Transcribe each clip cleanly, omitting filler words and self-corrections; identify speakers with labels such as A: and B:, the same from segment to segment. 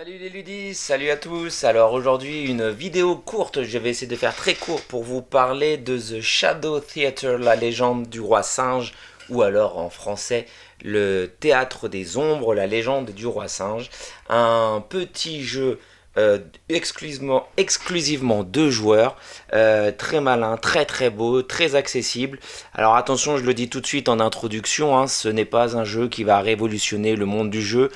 A: Salut les ludis, salut à tous. Alors aujourd'hui une vidéo courte, je vais essayer de faire très court pour vous parler de The Shadow Theater, la légende du roi singe, ou alors en français le théâtre des ombres, la légende du roi singe. Un petit jeu exclusivement deux joueurs, très malin, très beau, très accessible. Alors attention, je le dis tout de suite en introduction, hein, ce n'est pas un jeu qui va révolutionner le monde du jeu.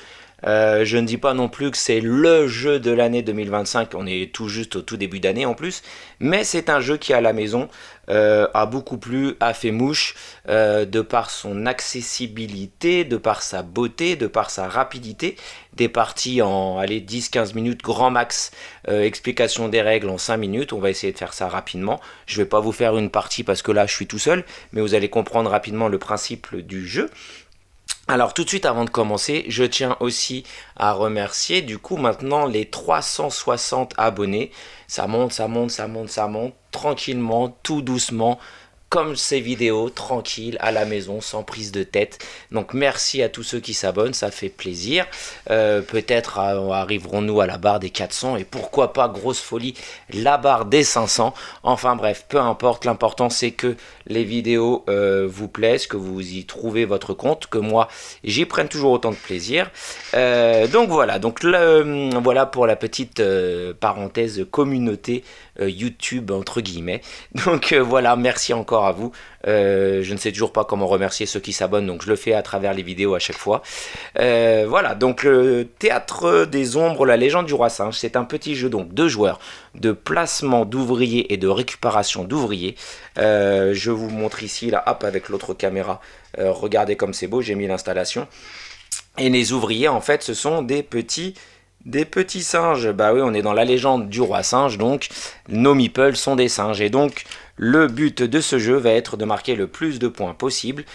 A: Je ne dis pas non plus que c'est le jeu de l'année 2025, on est tout juste au tout début d'année en plus, mais c'est un jeu qui à la maison a beaucoup plu, a fait mouche, de par son accessibilité, de par sa beauté, de par sa rapidité, des parties en 10-15 minutes grand max, explication des règles en 5 minutes, on va essayer de faire ça rapidement. Je ne vais pas vous faire une partie parce que là je suis tout seul, mais vous allez comprendre rapidement le principe du jeu. Alors tout de suite avant de commencer, je tiens aussi à remercier du coup maintenant les 360 abonnés. Ça monte, tranquillement, tout doucement, comme ces vidéos, tranquille, à la maison, sans prise de tête. Donc merci à tous ceux qui s'abonnent, ça fait plaisir. Peut-être arriverons-nous à la barre des 400 et pourquoi pas, grosse folie, la barre des 500. Enfin bref, peu importe, l'important c'est que les vidéos vous plaisent, que vous y trouvez votre compte, que moi j'y prenne toujours autant de plaisir. Donc voilà, voilà pour la petite parenthèse communauté YouTube entre guillemets. Donc voilà, merci encore à vous. Je ne sais toujours pas comment remercier ceux qui s'abonnent, donc je le fais à travers les vidéos à chaque fois. Voilà, donc le théâtre des ombres, la légende du roi singe, c'est un petit jeu donc de joueurs, de placement d'ouvriers et de récupération d'ouvriers. Je vous montre ici là, hop, avec l'autre caméra. Regardez comme c'est beau, j'ai mis l'installation. Et les ouvriers, en fait, ce sont des petits singes. Bah oui, on est dans la légende du roi singe, donc nos meeples sont des singes. Et donc, le but de ce jeu va être de marquer le plus de points possible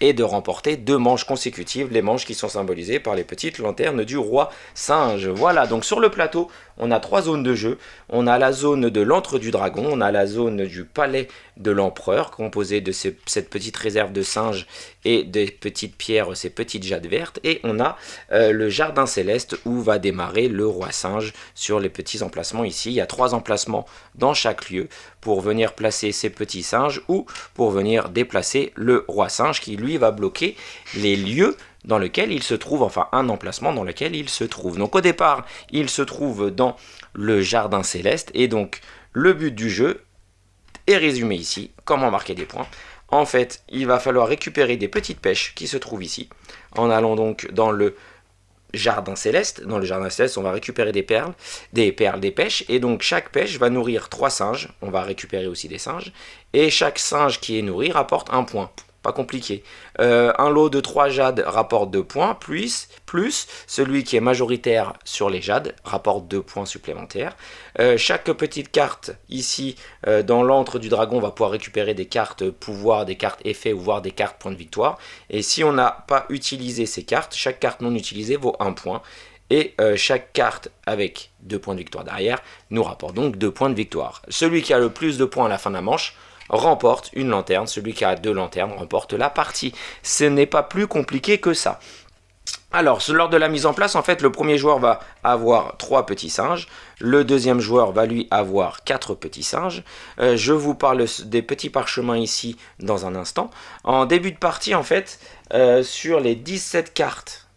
A: et de remporter 2 manches consécutives, les manches qui sont symbolisées par les petites lanternes du roi singe. Voilà, donc sur le plateau, on a 3 zones de jeu. On a la zone de l'antre du dragon, on a la zone du palais de l'empereur, composée de cette petite réserve de singes et des petites pierres, ces petites jades vertes, et on a le jardin céleste où va démarrer le roi singe sur les petits emplacements ici. Il y a 3 emplacements dans chaque lieu pour venir placer ces petits singes ou pour venir déplacer le roi singe qui lui va bloquer les lieux dans lequel il se trouve, enfin un emplacement dans lequel il se trouve. Donc au départ, il se trouve dans le jardin céleste, et donc le but du jeu est résumé ici, comment marquer des points. En fait, il va falloir récupérer des petites pêches qui se trouvent ici, en allant donc dans le jardin céleste. Dans le jardin céleste, on va récupérer des pêches, et donc chaque pêche va nourrir 3 singes, on va récupérer aussi des singes, et chaque singe qui est nourri rapporte 1 point. Pas compliqué. Un lot de 3 jades rapporte 2 points, plus celui qui est majoritaire sur les jades rapporte 2 points supplémentaires. Chaque petite carte ici dans l'antre du dragon va pouvoir récupérer des cartes pouvoir, des cartes effets ou voire des cartes points de victoire. Et si on n'a pas utilisé ces cartes, chaque carte non utilisée vaut 1 point. Et chaque carte avec 2 points de victoire derrière nous rapporte donc 2 points de victoire. Celui qui a le plus de points à la fin de la manche remporte une lanterne, celui qui a 2 lanternes remporte la partie. Ce n'est pas plus compliqué que ça. Alors, lors de la mise en place, en fait, le premier joueur va avoir 3 petits singes, le deuxième joueur va lui avoir 4 petits singes. Je vous parle des petits parchemins ici dans un instant. En début de partie, en fait, sur les 17 cartes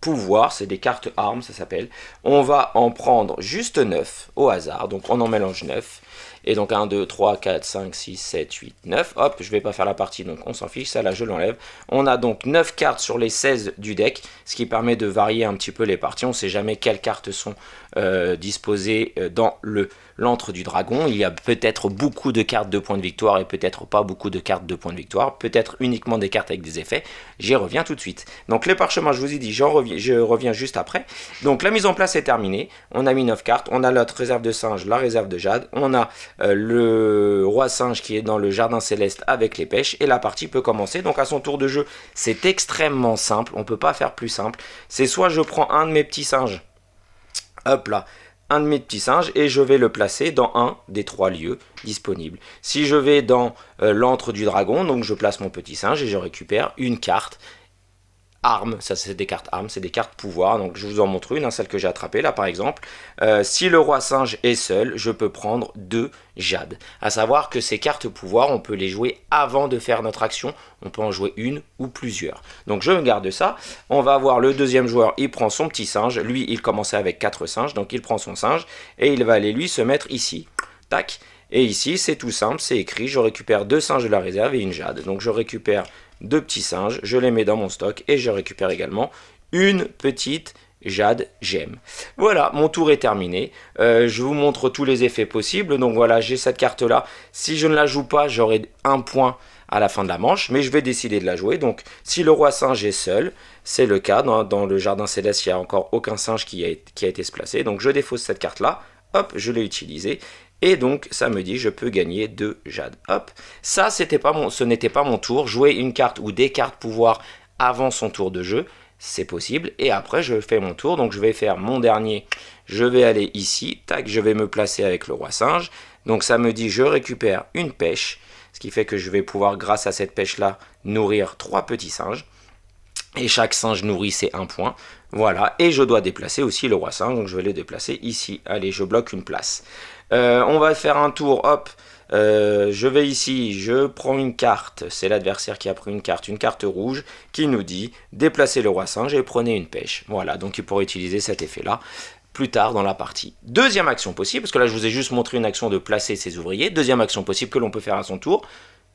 A: pouvoir, c'est des cartes armes, ça s'appelle, on va en prendre juste 9 au hasard, donc on en mélange 9. Et donc 1, 2, 3, 4, 5, 6, 7, 8, 9. Hop, je ne vais pas faire la partie, donc on s'en fiche, ça là je l'enlève. On a donc 9 cartes sur les 16 du deck, ce qui permet de varier un petit peu les parties. On ne sait jamais quelles cartes sont disposées dans l'antre du dragon. Il y a peut-être beaucoup de cartes de points de victoire et peut-être pas beaucoup de cartes de points de victoire. Peut-être uniquement des cartes avec des effets. J'y reviens tout de suite. Donc les parchemins, je vous ai dit, je reviens juste après. Donc la mise en place est terminée. On a mis 9 cartes. On a notre réserve de singe, la réserve de jade. On a le roi singe qui est dans le jardin céleste avec les pêches, et la partie peut commencer. Donc à son tour de jeu, c'est extrêmement simple, on ne peut pas faire plus simple. C'est soit je prends un de mes petits singes, hop là, un de mes petits singes, et je vais le placer dans un des 3 lieux disponibles. Si je vais dans l'antre du dragon, donc je place mon petit singe et je récupère une carte armes, ça c'est des cartes armes, c'est des cartes pouvoir, donc je vous en montre une, hein, celle que j'ai attrapée là par exemple. Si le roi singe est seul, je peux prendre 2 jade. À savoir que ces cartes pouvoir, on peut les jouer avant de faire notre action, on peut en jouer une ou plusieurs. Donc je me garde ça, on va avoir le deuxième joueur, il prend son petit singe, lui il commençait avec 4 singes, donc il prend son singe et il va aller lui se mettre ici, tac. Et ici, c'est tout simple, c'est écrit, je récupère 2 singes de la réserve et une jade. Donc je récupère 2 petits singes, je les mets dans mon stock et je récupère également une petite jade gemme. Voilà, mon tour est terminé. Je vous montre tous les effets possibles. Donc voilà, j'ai cette carte-là. Si je ne la joue pas, j'aurai 1 point à la fin de la manche, mais je vais décider de la jouer. Donc si le roi singe est seul, c'est le cas. Dans le jardin céleste, il n'y a encore aucun singe qui a été se placer. Donc je défausse cette carte-là. Hop, je l'ai utilisée. Et donc, ça me dit, je peux gagner 2 jade. Hop, ça, ce n'était pas mon tour. Jouer une carte ou des cartes pouvoir avant son tour de jeu, c'est possible. Et après, je fais mon tour. Donc, je vais faire mon dernier. Je vais aller ici. Tac, je vais me placer avec le roi singe. Donc, ça me dit, je récupère une pêche. Ce qui fait que je vais pouvoir, grâce à cette pêche-là, nourrir 3 petits singes. Et chaque singe nourri, c'est 1 point. Voilà, et je dois déplacer aussi le roi singe, donc je vais les déplacer ici. Allez, je bloque une place. On va faire un tour, hop, je vais ici, je prends une carte, c'est l'adversaire qui a pris une carte rouge, qui nous dit déplacez le roi singe et prenez une pêche. Voilà, donc il pourra utiliser cet effet-là plus tard dans la partie. Deuxième action possible, parce que là je vous ai juste montré une action de placer ses ouvriers. Deuxième action possible que l'on peut faire à son tour,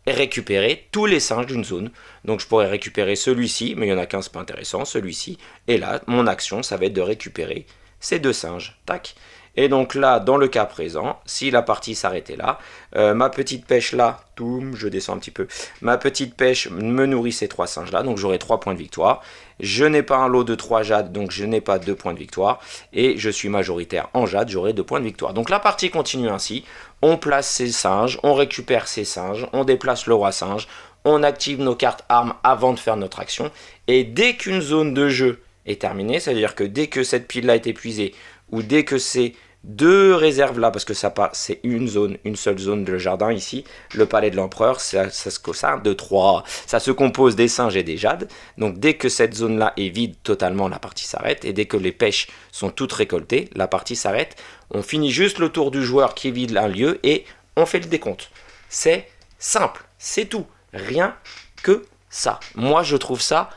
A: récupérer tous les singes d'une zone. Donc je pourrais récupérer celui-ci, mais il n'y en a qu'un, c'est pas intéressant, celui-ci. Et là, mon action, ça va être de récupérer ces 2 singes. Tac. Et donc là, dans le cas présent, si la partie s'arrêtait là, ma petite pêche là, toum, je descends un petit peu, ma petite pêche me nourrit ces 3 singes là, donc j'aurai 3 points de victoire. Je n'ai pas un lot de 3 jades, donc je n'ai pas 2 points de victoire. Et je suis majoritaire en jade, j'aurai 2 points de victoire. Donc la partie continue ainsi. On place ces singes, on récupère ces singes, on déplace le roi singe, on active nos cartes armes avant de faire notre action. Et dès qu'une zone de jeu est terminée, c'est-à-dire que dès que cette pile là est épuisée, ou dès que ces 2 réserves là, parce que ça c'est une seule zone de jardin ici, le palais de l'empereur, ça se compose des singes et des jades. Donc dès que cette zone là est vide totalement, la partie s'arrête, et dès que les pêches sont toutes récoltées, la partie s'arrête. On finit juste le tour du joueur qui vide un lieu et on fait le décompte. C'est simple, c'est tout, rien que ça. Moi je trouve ça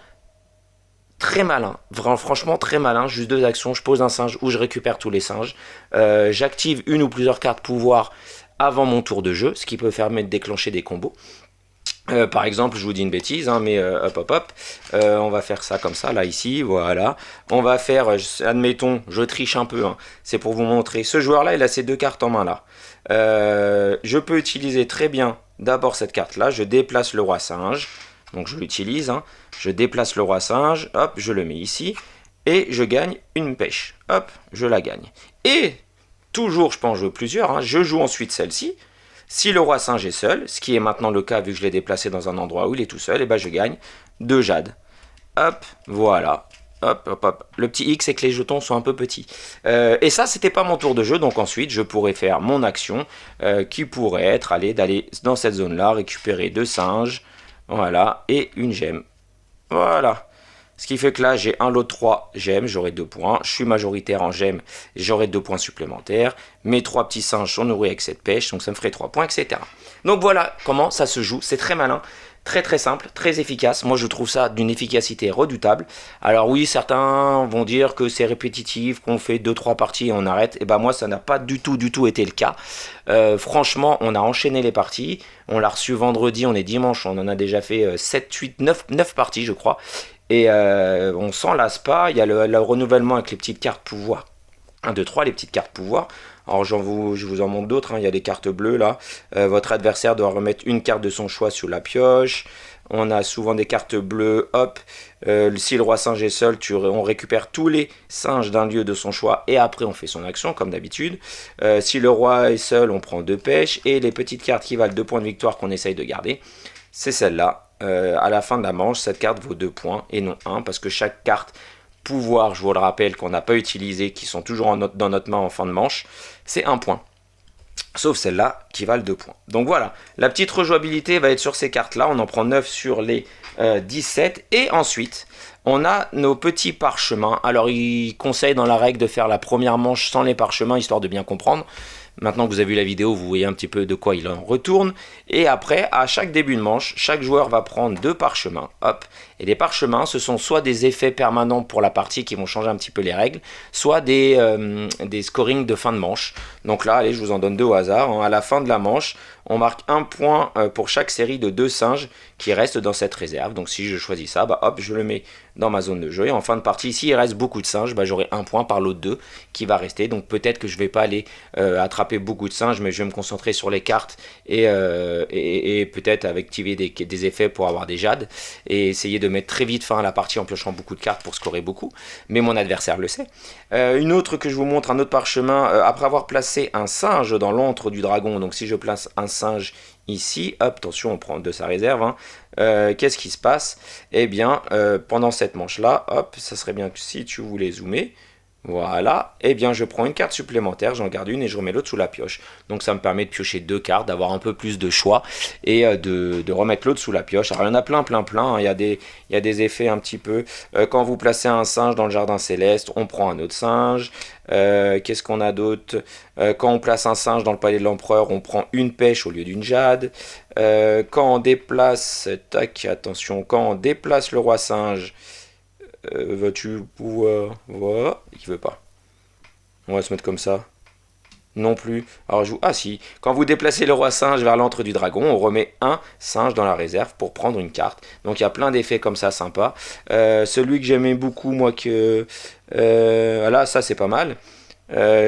A: très malin, franchement très malin, juste 2 actions, je pose un singe ou je récupère tous les singes, j'active une ou plusieurs cartes pouvoir avant mon tour de jeu, ce qui peut permettre de déclencher des combos. Par exemple, je vous dis une bêtise, hein, mais hop, on va faire ça comme ça, là, ici, voilà. On va faire, admettons, je triche un peu, hein, c'est pour vous montrer. Ce joueur-là, il a ces 2 cartes en main, là. Je peux utiliser très bien, d'abord cette carte-là, je déplace le roi singe. Donc je l'utilise, hein. Je déplace le roi singe, hop, je le mets ici, et je gagne une pêche. Hop, je la gagne. Et, toujours, je peux en jouer plusieurs, hein, je joue ensuite celle-ci. Si le roi singe est seul, ce qui est maintenant le cas vu que je l'ai déplacé dans un endroit où il est tout seul, et ben je gagne 2 jades. Hop, voilà. Hop. Le petit X, c'est que les jetons sont un peu petits. Et ça, c'était pas mon tour de jeu, donc ensuite, je pourrais faire mon action, qui pourrait être d'aller dans cette zone-là, récupérer 2 singes, voilà, et une gemme. Voilà. Ce qui fait que là, j'ai un lot de 3 gemmes, j'aurai 2 points. Je suis majoritaire en gemmes, j'aurai 2 points supplémentaires. Mes 3 petits singes sont nourris avec cette pêche, donc ça me ferait 3 points, etc. Donc voilà comment ça se joue. C'est très malin, très simple, très efficace. Moi, je trouve ça d'une efficacité redoutable. Alors oui, certains vont dire que c'est répétitif, qu'on fait 2-3 parties et on arrête. Et ben moi, ça n'a pas du tout été le cas. Franchement, on a enchaîné les parties. On l'a reçu vendredi, on est dimanche. On en a déjà fait 7, 8, 9 parties, je crois. Et on s'en lasse pas. Il y a le renouvellement avec les petites cartes pouvoir. 1, 2, 3, les petites cartes pouvoir. Alors je vous en montre d'autres, hein. Il y a des cartes bleues là. Votre adversaire doit remettre une carte de son choix sur la pioche. On a souvent des cartes bleues, hop. Si le roi singe est seul, on récupère tous les singes d'un lieu de son choix et après on fait son action comme d'habitude. Si le roi est seul, on prend 2 pêches. Et les petites cartes qui valent 2 points de victoire qu'on essaye de garder, c'est celle-là. À la fin de la manche, cette carte vaut 2 points et non 1 parce que chaque carte pouvoir, je vous le rappelle, qu'on n'a pas utilisé, qui sont toujours dans notre main en fin de manche, c'est 1 point. sauf celle-là qui valent 2 points. Donc voilà, la petite rejouabilité va être sur ces cartes-là. On en prend 9 sur les 17. Et ensuite, on a nos petits parchemins. Alors, il conseille dans la règle de faire la première manche sans les parchemins, histoire de bien comprendre. Maintenant que vous avez vu la vidéo, vous voyez un petit peu de quoi il en retourne. Et après, à chaque début de manche, chaque joueur va prendre 2 parchemins. Hop. Et les parchemins, ce sont soit des effets permanents pour la partie qui vont changer un petit peu les règles, soit des scorings de fin de manche. Donc là, allez, je vous en donne 2 au hasard. À la fin de la manche, on marque 1 point pour chaque série de 2 singes qui restent dans cette réserve. Donc si je choisis ça, bah hop, je le mets dans ma zone de jeu. Et en fin de partie, s'il reste beaucoup de singes, bah, j'aurai 1 point par l'autre 2 qui va rester. Donc peut-être que je ne vais pas aller attraper beaucoup de singes, mais je vais me concentrer sur les cartes et peut-être activer des effets pour avoir des jades et essayer de mettre très vite fin à la partie en piochant beaucoup de cartes pour scorer beaucoup. Mais mon adversaire le sait. Une autre que je vous montre, un autre parchemin, après avoir placé un singe dans l'antre du dragon, donc si je place un singe ici, hop, attention, on prend de sa réserve, hein. Qu'est-ce qui se passe? Eh bien, pendant cette manche-là, hop, ça serait bien que si tu voulais zoomer, voilà, eh bien je prends une carte supplémentaire, j'en garde une et je remets l'autre sous la pioche. Donc ça me permet de piocher 2 cartes, d'avoir un peu plus de choix et de remettre l'autre sous la pioche. Alors il y en a plein, hein. Il y a des effets un petit peu. Quand vous placez un singe dans le jardin céleste, on prend un autre singe. Qu'est-ce qu'on a d'autre? Quand on place un singe dans le palais de l'empereur, on prend une pêche au lieu d'une jade. Quand on déplace, tac, attention, quand on déplace le roi singe, vas-tu pouvoir... Voilà, il veut pas. On va se mettre comme ça. Non plus. Alors je vous... Ah si, quand vous déplacez le roi singe vers l'antre du dragon, on remet un singe dans la réserve pour prendre une carte. Donc il y a plein d'effets comme ça sympa. Celui que j'aimais beaucoup, moi, que... là, ça c'est pas mal.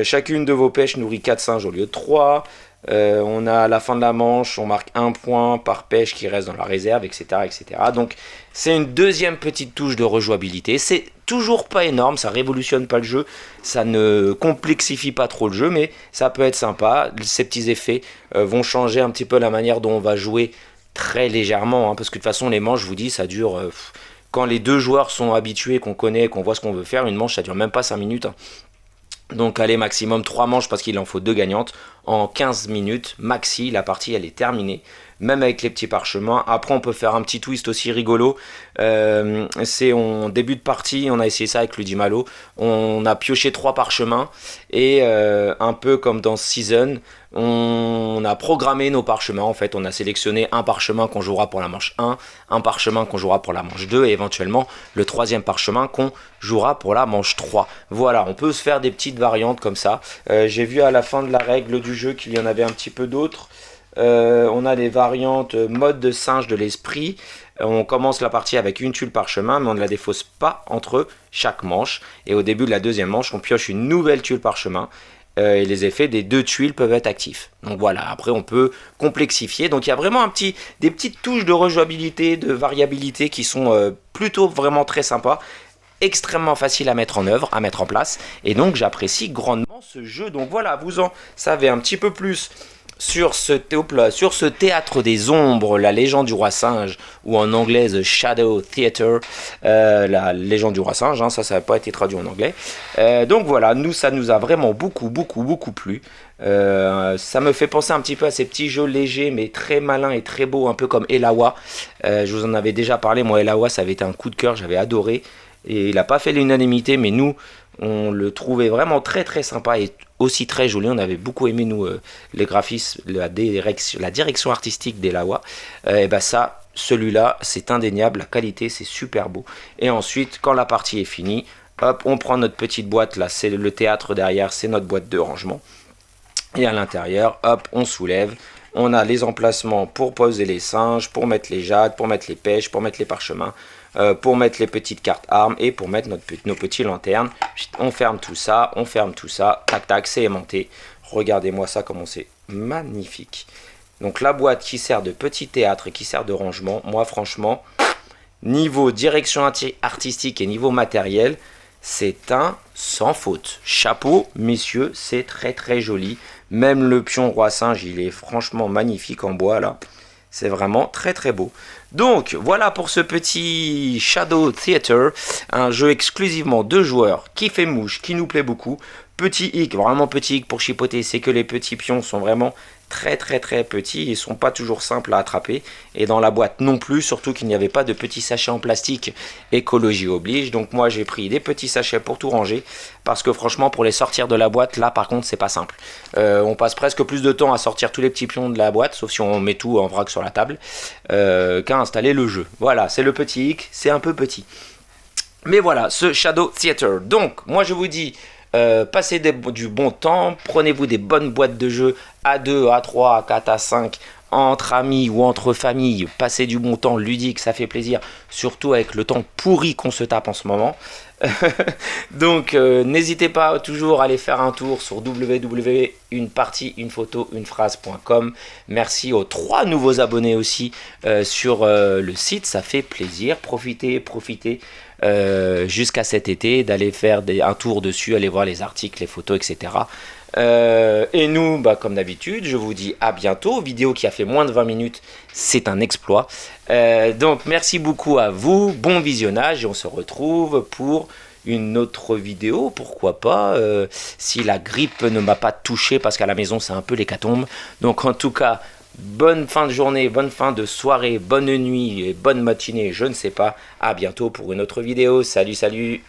A: Chacune de vos pêches nourrit 4 singes au lieu de 3. On a à la fin de la manche, on marque 1 point par pêche qui reste dans la réserve, etc. etc. Donc c'est une deuxième petite touche de rejouabilité. C'est toujours pas énorme, ça révolutionne pas le jeu, ça ne complexifie pas trop le jeu, mais ça peut être sympa. Ces petits effets vont changer un petit peu la manière dont on va jouer très légèrement, hein, parce que de toute façon les manches, je vous dis, ça dure... quand les deux joueurs sont habitués, qu'on connaît, qu'on voit ce qu'on veut faire, une manche ça dure même pas 5 minutes. Hein. Donc allez, maximum 3 manches parce qu'il en faut 2 gagnantes. En 15 minutes, maxi, la partie elle est terminée. Même avec les petits parchemins. Après on peut faire un petit twist aussi rigolo. C'est en début de partie, on a essayé ça avec Ludi Malo. On a pioché 3 parchemins. Et un peu comme dans Season, on a programmé nos parchemins. En fait, on a sélectionné un parchemin qu'on jouera pour la manche 1, un parchemin qu'on jouera pour la manche 2 et éventuellement le troisième parchemin qu'on jouera pour la manche 3. Voilà, on peut se faire des petites variantes comme ça. J'ai vu à la fin de la règle du jeu qu'il y en avait un petit peu d'autres. On a des variantes mode de singe de l'esprit. On commence la partie avec une tuile parchemin, mais on ne la défausse pas entre chaque manche. Et au début de la deuxième manche, on pioche une nouvelle tuile parchemin. Et les effets des 2 tuiles peuvent être actifs. Donc voilà, après on peut complexifier. Donc il y a vraiment des petites touches de rejouabilité, de variabilité qui sont plutôt vraiment très sympas. Extrêmement facile à mettre en œuvre, à mettre en place. Et donc j'apprécie grandement ce jeu. Donc voilà, vous en savez un petit peu plus sur ce théâtre des ombres, la légende du roi singe, ou en anglais The Shadow Theater, la légende du roi singe, hein, ça n'a pas été traduit en anglais. Donc voilà, ça nous a vraiment beaucoup plu. Ça me fait penser un petit peu à ces petits jeux légers mais très malins et très beaux, un peu comme Elawa. Je vous en avais déjà parlé, moi Elawa ça avait été un coup de cœur, j'avais adoré. Et il n'a pas fait l'unanimité, mais nous, on le trouvait vraiment très sympa et aussi très joli. On avait beaucoup aimé, nous, les graphismes, la direction artistique d'Elawa. Et ben ça, celui-là, c'est indéniable. La qualité, c'est super beau. Et ensuite, quand la partie est finie, hop, on prend notre petite boîte. Là, c'est le théâtre derrière, c'est notre boîte de rangement. Et à l'intérieur, hop, on soulève. On a les emplacements pour poser les singes, pour mettre les jades, pour mettre les pêches, pour mettre les parchemins. Pour mettre les petites cartes armes et pour mettre nos petites lanternes. On ferme tout ça, tac tac, c'est aimanté. Regardez-moi ça comment c'est magnifique. Donc la boîte qui sert de petit théâtre et qui sert de rangement, moi franchement, niveau direction artistique et niveau matériel, c'est un sans faute. Chapeau, messieurs, c'est très joli. Même le pion roi singe, il est franchement magnifique en bois là. C'est vraiment très beau. Donc voilà pour ce petit Shadow Theater, un jeu exclusivement 2 joueurs qui fait mouche, qui nous plaît beaucoup. Petit hic, vraiment petit hic pour chipoter, c'est que les petits pions sont vraiment très petits, ils sont pas toujours simples à attraper, et dans la boîte non plus, surtout qu'il n'y avait pas de petits sachets en plastique, écologie oblige. Donc moi j'ai pris des petits sachets pour tout ranger, parce que franchement pour les sortir de la boîte, là par contre c'est pas simple. On passe presque plus de temps à sortir tous les petits pions de la boîte, sauf si on met tout en vrac sur la table, qu'à installer le jeu. Voilà, c'est le petit hic, c'est un peu petit. Mais voilà, ce Shadow Theater. Donc, moi je vous dis, passez du bon temps, prenez-vous des bonnes boîtes de jeux à 2, à 3, à 4, à 5, entre amis ou entre familles. Passez du bon temps ludique, ça fait plaisir, surtout avec le temps pourri qu'on se tape en ce moment. Donc, n'hésitez pas toujours à aller faire un tour sur www.unepartieunephotounePhrase.com. Merci aux 3 nouveaux abonnés aussi sur le site, ça fait plaisir. Profitez jusqu'à cet été d'aller faire un tour dessus, aller voir les articles, les photos, etc. Et nous, comme d'habitude, je vous dis à bientôt. Vidéo qui a fait moins de 20 minutes, c'est un exploit. Donc merci beaucoup à vous, bon visionnage, et on se retrouve pour une autre vidéo, pourquoi pas, si la grippe ne m'a pas touché, parce qu'à la maison c'est un peu l'hécatombe. Donc en tout cas, bonne fin de journée, bonne fin de soirée, bonne nuit et bonne matinée, je ne sais pas. À bientôt pour une autre vidéo. Salut, salut!